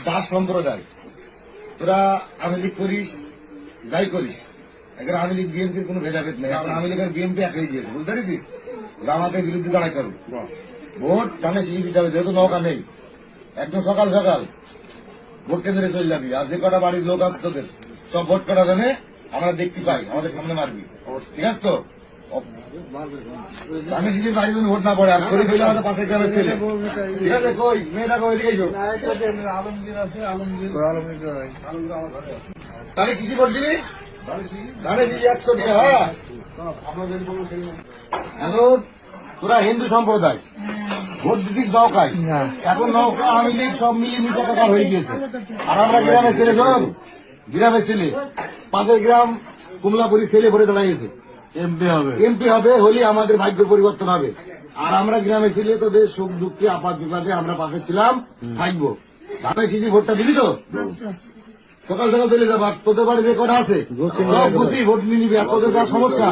দাস সম্প্রদায় তোরা আওয়ামী লীগ করিস যাই করিস, এখন আওয়ামী লীগ বিএনপির কোন ভেদাভেদ নেই। এখন আওয়ামী লীগের বিএনপি একই দিয়েছে, বুঝতে পারছিস? আমাদের বিরুদ্ধে দাঁড়াই করবো ভোট টানে শিখে দিতে হবে, যেহেতু নৌকা নেই। একদম সকাল সকাল ভোট কেন্দ্রে চলে যাবি, আর যে কটা বাড়ির লোক আছে তোদের সব ভোট কটা জানে আমরা দেখতে পাই, আমাদের সামনে মারবি, ঠিক আছে তো? আমি যদি বাড়ি ভোট না পড়ে, আর শরীফ হইলে আমাদের পাশের গ্রামের ছেলে, ঠিক আছে? কই মেয়েটা কই দিকে তাহলে কৃষি ভোট দিবি, ধানে দিবি 100 টাকা। হ্যাঁ, এখন তোরা হিন্দু সম্প্রদায় ভোট দিতিস নৌকায়, এখন নৌকা আওয়ামী লীগ সব মিলিয়ে মিশে একাকার হয়ে গিয়েছে। আর আমরা গ্রামের ছেলে, শোন গ্রামের ছেলে, পাশের গ্রাম কুমলাপুরি ছেলে ভরে দাঁড়িয়েছে, এমপি হবে, হলে আমাদের ভাগ্য পরিবর্তন হবে। আর আমরা গ্রামের ছেলে, তোদের সুখ দুঃখে আপাত বিপাদে আমরা পাশে ছিলাম, থাকবো। ধানের শিশি ভোটটা দিবি তো? সকাল সকাল চলে যাবো, তোদের বাড়ি যে কটা আছে সব বুঝি ভোট নিয়ে নিবি, আর তোদের যা সমস্যা